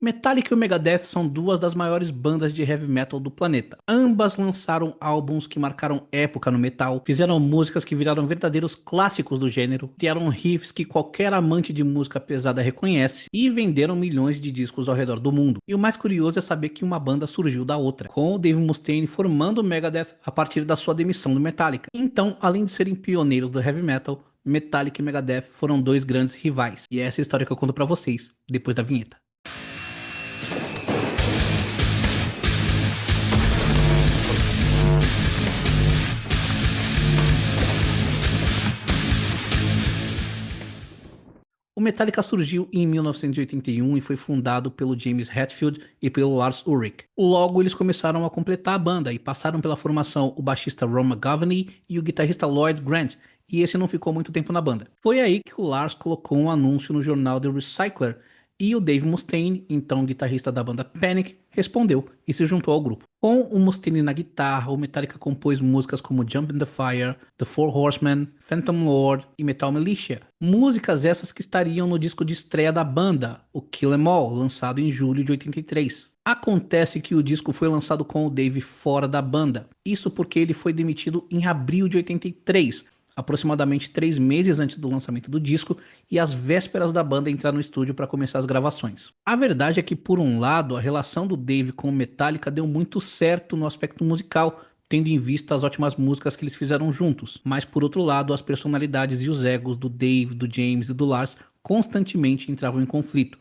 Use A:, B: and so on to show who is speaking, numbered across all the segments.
A: Metallica e o Megadeth são duas das maiores bandas de heavy metal do planeta. Ambas lançaram álbuns que marcaram época no metal, fizeram músicas que viraram verdadeiros clássicos do gênero, criaram riffs que qualquer amante de música pesada reconhece e venderam milhões de discos ao redor do mundo. E o mais curioso é saber que uma banda surgiu da outra, com o Dave Mustaine formando o Megadeth a partir da sua demissão do Metallica. Então, além de serem pioneiros do heavy metal, Metallica e Megadeth foram dois grandes rivais. E essa é a história que eu conto pra vocês, depois da vinheta. O Metallica surgiu em 1981 e foi fundado pelo James Hetfield e pelo Lars Ulrich. Logo, eles começaram a completar a banda e passaram pela formação o baixista Ron McGovney e o guitarrista Lloyd Grant, e esse não ficou muito tempo na banda. Foi aí que o Lars colocou um anúncio no jornal The Recycler e o Dave Mustaine, então guitarrista da banda Panic, respondeu e se juntou ao grupo. Com o Mustaine na guitarra, o Metallica compôs músicas como Jump in the Fire, The Four Horsemen, Phantom Lord e Metal Militia. Músicas essas que estariam no disco de estreia da banda, o Kill 'Em All, lançado em julho de 83. Acontece que o disco foi lançado com o Dave fora da banda, isso porque ele foi demitido em abril de 83, aproximadamente 3 meses antes do lançamento do disco e às vésperas da banda entrar no estúdio para começar as gravações. A verdade é que, por um lado, a relação do Dave com o Metallica deu muito certo no aspecto musical, tendo em vista as ótimas músicas que eles fizeram juntos, mas por outro lado, as personalidades e os egos do Dave, do James e do Lars constantemente entravam em conflito,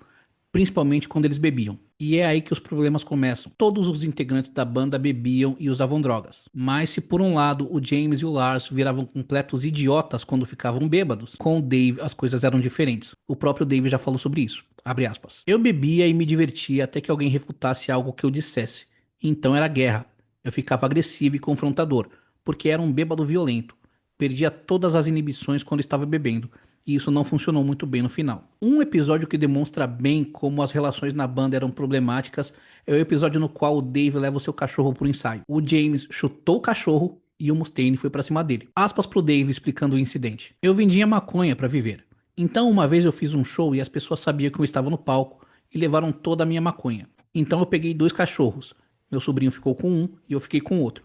A: principalmente quando eles bebiam. E é aí que os problemas começam. Todos os integrantes da banda bebiam e usavam drogas. Mas se por um lado o James e o Lars viravam completos idiotas quando ficavam bêbados, com o Dave as coisas eram diferentes. O próprio Dave já falou sobre isso. Abre aspas. Eu bebia e me divertia até que alguém refutasse algo que eu dissesse. Então era guerra. Eu ficava agressivo e confrontador, porque era um bêbado violento. Perdia todas as inibições quando estava bebendo, e isso não funcionou muito bem no final. Um episódio que demonstra bem como as relações na banda eram problemáticas é o episódio no qual o Dave leva o seu cachorro para o ensaio. O James chutou o cachorro e o Mustaine foi para cima dele. Aspas pro Dave explicando o incidente. Eu vendia maconha para viver. Então uma vez eu fiz um show e as pessoas sabiam que eu estava no palco e levaram toda a minha maconha. Então eu peguei 2 cachorros. Meu sobrinho ficou com um e eu fiquei com outro.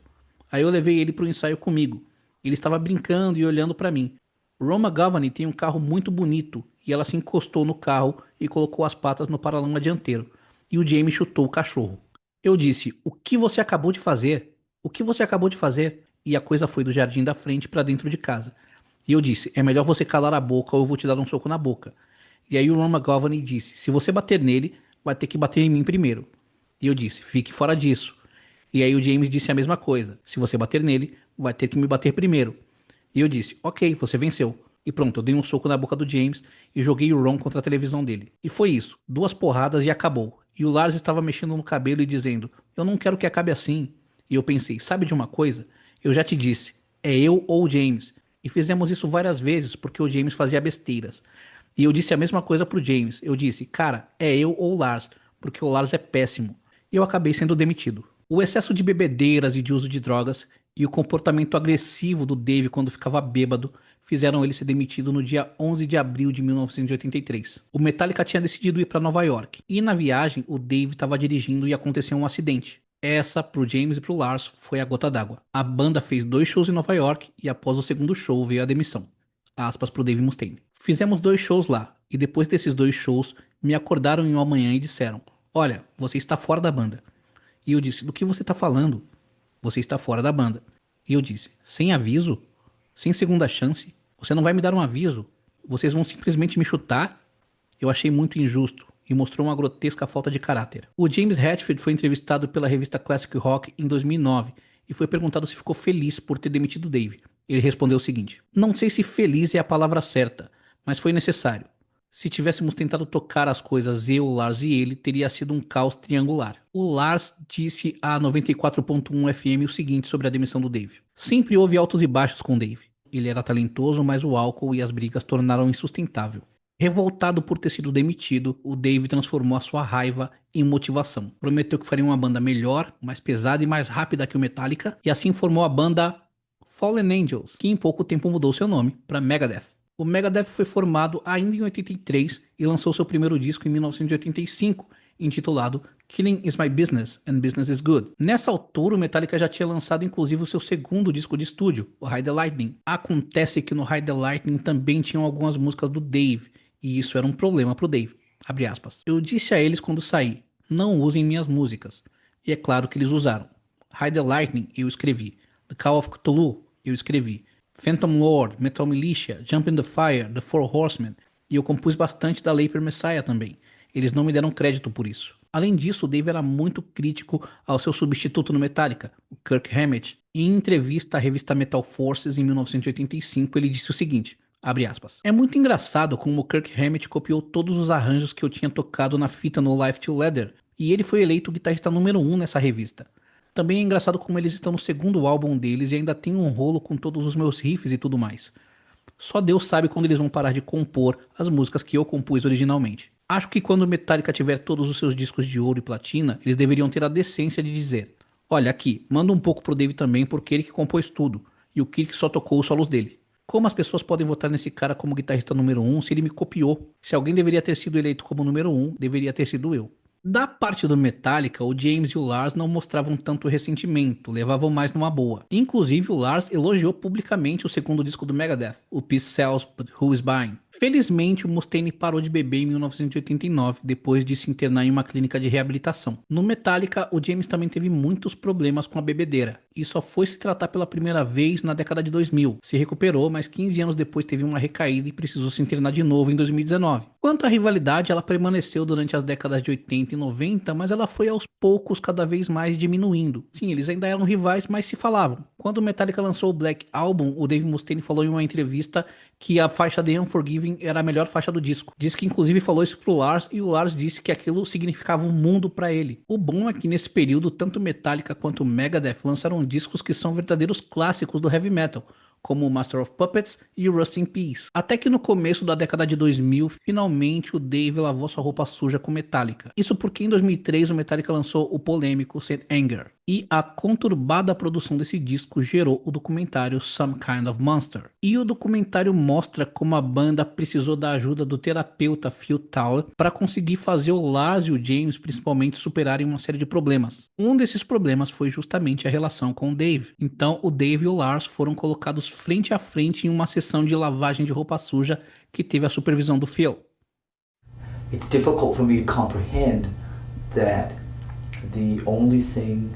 A: Aí eu levei ele pro ensaio comigo. Ele estava brincando e olhando para mim. Ron McGovney tem um carro muito bonito e ela se encostou no carro e colocou as patas no paralama dianteiro. E o Jamie chutou o cachorro. Eu disse: "O que você acabou de fazer? O que você acabou de fazer?" E a coisa foi do jardim da frente para dentro de casa. E eu disse: "É melhor você calar a boca ou eu vou te dar um soco na boca." E aí o Ron McGovney disse: "Se você bater nele, vai ter que bater em mim primeiro." E eu disse: "Fique fora disso." E aí o James disse a mesma coisa: "Se você bater nele, vai ter que me bater primeiro." E eu disse: "Ok, você venceu." E pronto, eu dei um soco na boca do James e joguei o Ron contra a televisão dele. E foi isso, 2 porradas e acabou. E o Lars estava mexendo no cabelo e dizendo: "Eu não quero que acabe assim." E eu pensei: sabe de uma coisa? Eu já te disse, é eu ou o James. E fizemos isso várias vezes porque o James fazia besteiras. E eu disse a mesma coisa pro James. Eu disse: "Cara, é eu ou o Lars, porque o Lars é péssimo." E eu acabei sendo demitido. O excesso de bebedeiras e de uso de drogas e o comportamento agressivo do Dave quando ficava bêbado fizeram ele ser demitido no dia 11 de abril de 1983. O Metallica tinha decidido ir para Nova York e na viagem o Dave estava dirigindo e aconteceu um acidente. Essa, pro James e pro Lars, foi a gota d'água. A banda fez 2 shows em Nova York e após o segundo show veio a demissão. Aspas pro Dave Mustaine. Fizemos 2 shows lá e depois desses 2 shows me acordaram em uma manhã e disseram: "Olha, você está fora da banda." E eu disse: "Do que você está falando?" "Você está fora da banda." E eu disse: "Sem aviso? Sem segunda chance? Você não vai me dar um aviso? Vocês vão simplesmente me chutar?" Eu achei muito injusto e mostrou uma grotesca falta de caráter. O James Hetfield foi entrevistado pela revista Classic Rock em 2009 e foi perguntado se ficou feliz por ter demitido Dave. Ele respondeu o seguinte: "Não sei se feliz é a palavra certa, mas foi necessário. Se tivéssemos tentado tocar as coisas, eu, Lars e ele, teria sido um caos triangular." O Lars disse a 94.1 FM o seguinte sobre a demissão do Dave: "Sempre houve altos e baixos com Dave. Ele era talentoso, mas o álcool e as brigas tornaram insustentável." Revoltado por ter sido demitido, o Dave transformou a sua raiva em motivação. Prometeu que faria uma banda melhor, mais pesada e mais rápida que o Metallica, e assim formou a banda Fallen Angels, que em pouco tempo mudou seu nome para Megadeth. O Megadeth foi formado ainda em 83 e lançou seu primeiro disco em 1985, intitulado Killing is My Business and Business is Good. Nessa altura, o Metallica já tinha lançado inclusive o seu segundo disco de estúdio, o Ride the Lightning. Acontece que no Ride the Lightning também tinham algumas músicas do Dave, e isso era um problema pro Dave. Abre aspas. Eu disse a eles quando saí, não usem minhas músicas. E é claro que eles usaram. Ride the Lightning, eu escrevi. The Call of Cthulhu, eu escrevi. Phantom Lord, Metal Militia, Jump in the Fire, The Four Horsemen. E eu compus bastante da Leper Messiah também. Eles não me deram crédito por isso. Além disso, o Dave era muito crítico ao seu substituto no Metallica, o Kirk Hammett. Em entrevista à revista Metal Forces em 1985, ele disse o seguinte, abre aspas, é muito engraçado como o Kirk Hammett copiou todos os arranjos que eu tinha tocado na fita no Live to Leather, e ele foi eleito o guitarrista número 1 nessa revista. Também é engraçado como eles estão no segundo álbum deles e ainda tem um rolo com todos os meus riffs e tudo mais. Só Deus sabe quando eles vão parar de compor as músicas que eu compus originalmente. Acho que quando o Metallica tiver todos os seus discos de ouro e platina, eles deveriam ter a decência de dizer: olha aqui, manda um pouco pro Dave também porque ele que compôs tudo, e o Kirk só tocou os solos dele. Como as pessoas podem votar nesse cara como guitarrista número 1 se ele me copiou? Se alguém deveria ter sido eleito como número 1, deveria ter sido eu. Da parte do Metallica, o James e o Lars não mostravam tanto ressentimento, levavam mais numa boa. Inclusive, o Lars elogiou publicamente o segundo disco do Megadeth, o Peace Sells But Who Is Buying. Felizmente, o Mustaine parou de beber em 1989, depois de se internar em uma clínica de reabilitação. No Metallica, o James também teve muitos problemas com a bebedeira, e só foi se tratar pela primeira vez na década de 2000. Se recuperou, mas 15 anos depois teve uma recaída e precisou se internar de novo em 2019. Quanto à rivalidade, ela permaneceu durante as décadas de 80 e 90, mas ela foi aos poucos cada vez mais diminuindo. Sim, eles ainda eram rivais, mas se falavam. Quando o Metallica lançou o Black Album, o Dave Mustaine falou em uma entrevista que a faixa The Unforgiven era a melhor faixa do disco. Diz que inclusive falou isso pro Lars e o Lars disse que aquilo significava um mundo pra ele. O bom é que nesse período tanto Metallica quanto Megadeth lançaram discos que são verdadeiros clássicos do heavy metal, como o Master of Puppets e o Rust in Peace. Até que no começo da década de 2000, finalmente o Dave lavou sua roupa suja com Metallica. Isso porque em 2003 o Metallica lançou o polêmico Saint Anger. E a conturbada produção desse disco gerou o documentário Some Kind of Monster. E o documentário mostra como a banda precisou da ajuda do terapeuta Phil Towler para conseguir fazer o Lars e o James principalmente superarem uma série de problemas. Um desses problemas foi justamente a relação com o Dave. Então o Dave e o Lars foram colocados frente a frente em uma sessão de lavagem de roupa suja que teve a supervisão do Phil.
B: It's difficult for me to comprehend that the only thing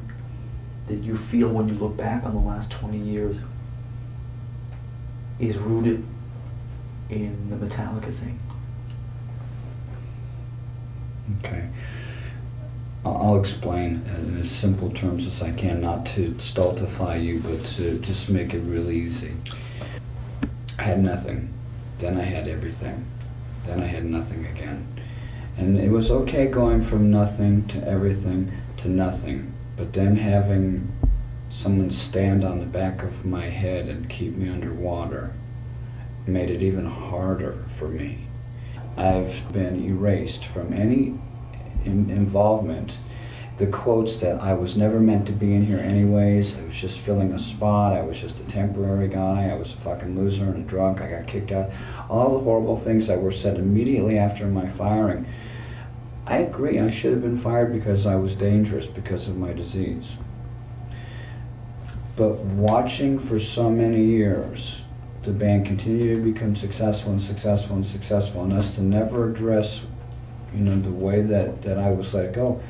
B: that you feel when you look back on the last 20 years is rooted in the Metallica thing.
C: Okay. I'll explain in as simple terms as I can, not to stultify you, but to just make it real easy. I had nothing, then I had everything, then I had nothing again. And it was okay going from nothing to everything to nothing, but then having someone stand on the back of my head and keep me underwater made it even harder for me. I've been erased from any involvement. The quotes that I was never meant to be in here anyways, I was just filling a spot, I was just a temporary guy, I was a fucking loser and a drunk, I got kicked out. All the horrible things that were said immediately after my firing. I agree, I should have been fired because I was dangerous because of my disease. But watching for so many years the band continue to become successful and successful and successful, and us to never address, the way that I was let go.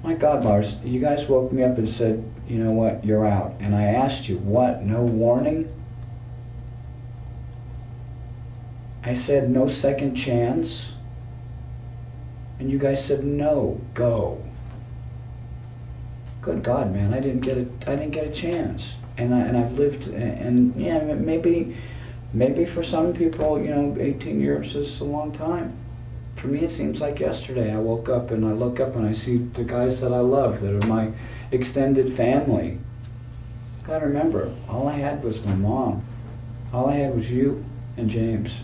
C: My God, Lars, you guys woke me up and said, you know what, you're out. And I asked you, what, no warning? I said, no second chance? And you guys said, no, go. Good God, man, I didn't get a chance. And I've lived, and yeah, maybe for some people, 18 years is a long time. For me, it seems like yesterday. I woke up and I look up and I see the guys that I love, that are my extended family. Gotta remember, all I had was my mom. All I had was you and James.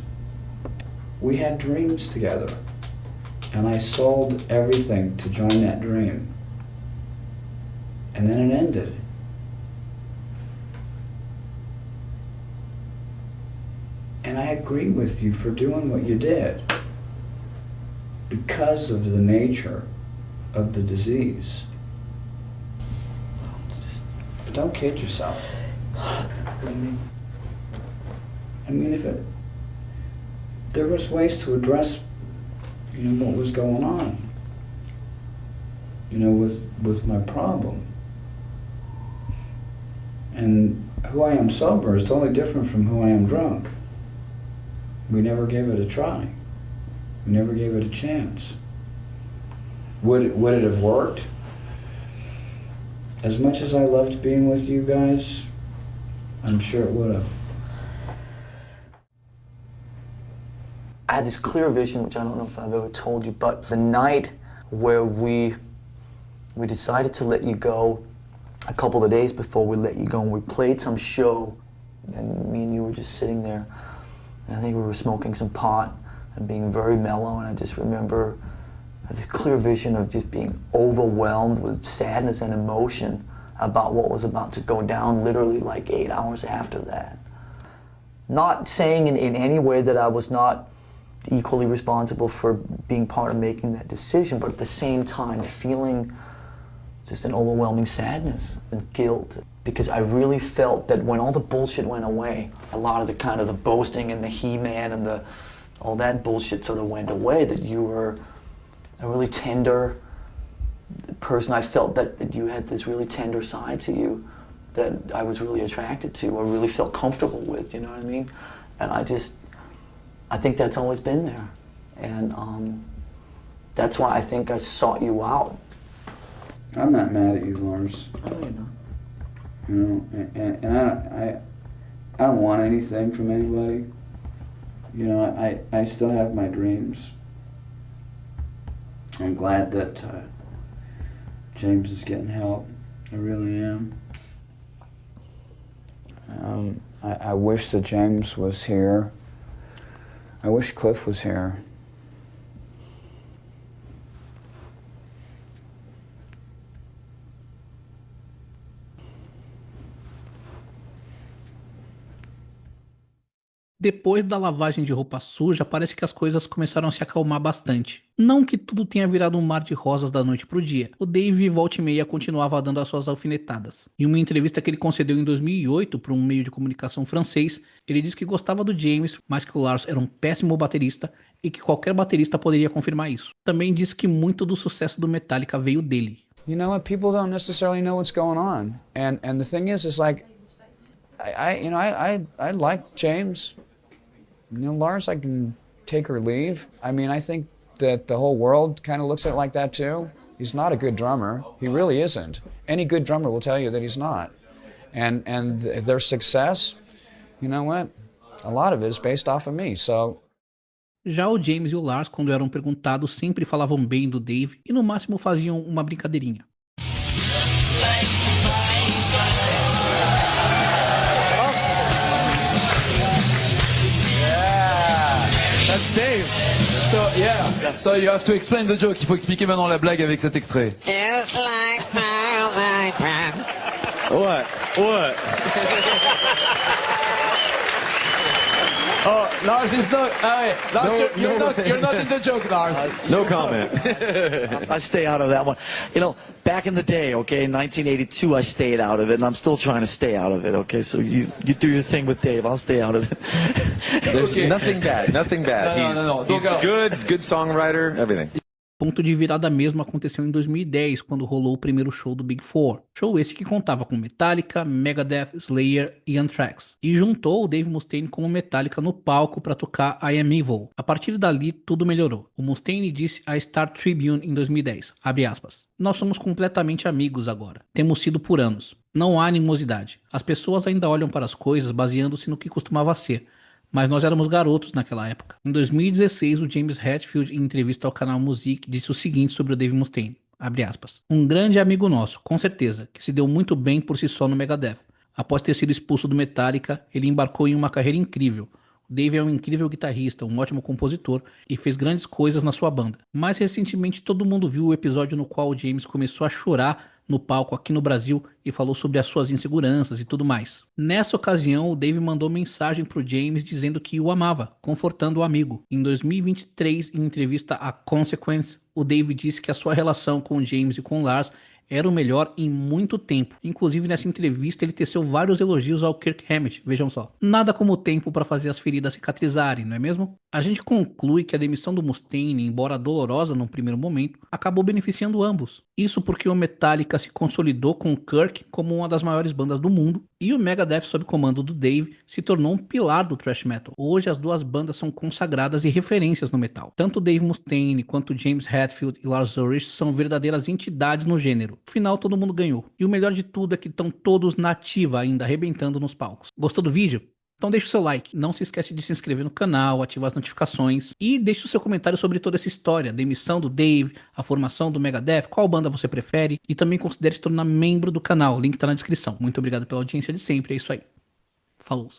C: We had dreams together. And I sold everything to join that dream. And then it ended. And I agree with you for doing what you did, because of the nature of the disease. But don't kid yourself.
B: What do you mean?
C: I mean, there was ways to address, what was going on, with my problem. And who I am sober is totally different from who I am drunk. We never gave it a try. We never gave it a chance. Would it have worked? As much as I loved being with you guys, I'm sure it would have.
B: I had this clear vision, which I don't know if I've ever told you, but the night where we decided to let you go, a couple of days before we let you go, and we played some show, and me and you were just sitting there, and I think we were smoking some pot and being very mellow, and I just remember I had this clear vision of just being overwhelmed with sadness and emotion about what was about to go down literally like 8 hours after that. Not saying in any way that I was not equally responsible for being part of making that decision, but at the same time feeling just an overwhelming sadness and guilt, because I really felt that when all the bullshit went away, a lot of the kind of the boasting and the He-Man and all that bullshit sort of went away, that you were a really tender person. I felt that you had this really tender side to you that I was really attracted to, or really felt comfortable with, you know what I mean? And I think that's always been there. And that's why I think I sought you out.
C: I'm not mad at you, Lars.
B: I know you're not.
C: And I don't want anything from anybody. I still have my dreams. I'm glad that James is getting help. I really am. I wish that James was here. I wish Cliff was here.
A: Depois da lavagem de roupa suja, parece que as coisas começaram a se acalmar bastante. Não que tudo tenha virado um mar de rosas da noite pro dia. O Dave, volta e meia, continuava dando as suas alfinetadas. Em uma entrevista que ele concedeu em 2008 para um meio de comunicação francês, ele disse que gostava do James, mas que o Lars era um péssimo baterista e que qualquer baterista poderia confirmar isso. Também disse que muito do sucesso do Metallica veio dele.
D: You know what? People don't necessarily know what's going on, and the thing is like, I like James. Lars, I can take or leave. I mean, I think that the whole world kind of looks at it like that too. He's not a good drummer. He really isn't. Any good drummer will tell you that he's not. And their success, you know what? A lot of it is based off of me, so.
A: Já o James e o Lars, quando eram perguntados, sempre falavam bem do Dave e no máximo faziam uma brincadeirinha.
E: That's Dave. So yeah. So you have to explain the joke. Il faut expliquer maintenant la blague avec cet extrait.
F: Just like my friend.
E: What? Oh, Lars is not. Lars, you're not in the joke, Lars.
G: No comment.
F: I stay out of that one. Back in the day, okay, in 1982, I stayed out of it, and I'm still trying to stay out of it, okay? So you do your thing with Dave, I'll stay out of it.
G: There's
E: Okay.
G: nothing bad.
E: No.
G: He's good songwriter, everything.
A: Ponto de virada mesmo aconteceu em 2010, quando rolou o primeiro show do Big Four. Show esse que contava com Metallica, Megadeth, Slayer e Anthrax. E juntou o Dave Mustaine com o Metallica no palco para tocar I Am Evil. A partir dali, tudo melhorou. O Mustaine disse à Star Tribune em 2010, abre aspas, "Nós somos completamente amigos agora. Temos sido por anos. Não há animosidade. As pessoas ainda olham para as coisas baseando-se no que costumava ser. Mas nós éramos garotos naquela época." Em 2016, o James Hetfield, em entrevista ao canal Music, disse o seguinte sobre o Dave Mustaine, abre aspas, "Um grande amigo nosso, com certeza, que se deu muito bem por si só no Megadeth. Após ter sido expulso do Metallica, ele embarcou em uma carreira incrível. O Dave é um incrível guitarrista, um ótimo compositor e fez grandes coisas na sua banda. Mais recentemente, todo mundo viu o episódio no qual o James começou a chorar no palco aqui no Brasil e falou sobre as suas inseguranças e tudo mais. Nessa ocasião, o Dave mandou mensagem pro James dizendo que o amava, confortando o amigo. Em 2023, em entrevista à Consequence, o Dave disse que a sua relação com o James e com o Lars era o melhor em muito tempo. Inclusive, nessa entrevista, ele teceu vários elogios ao Kirk Hammett, vejam só. Nada como o tempo para fazer as feridas cicatrizarem, não é mesmo? A gente conclui que a demissão do Mustaine, embora dolorosa num primeiro momento, acabou beneficiando ambos. Isso porque o Metallica se consolidou com o Kirk como uma das maiores bandas do mundo, e o Megadeth, sob comando do Dave, se tornou um pilar do thrash metal. Hoje as duas bandas são consagradas e referências no metal. Tanto Dave Mustaine quanto James Hetfield e Lars Ulrich são verdadeiras entidades no gênero. No final todo mundo ganhou. E o melhor de tudo é que estão todos na ativa ainda, arrebentando nos palcos. Gostou do vídeo? Então deixa o seu like, não se esquece de se inscrever no canal, ativar as notificações e deixe o seu comentário sobre toda essa história, a demissão do Dave, a formação do Megadeth, qual banda você prefere e também considere se tornar membro do canal, o link tá na descrição. Muito obrigado pela audiência de sempre, é isso aí. Falou!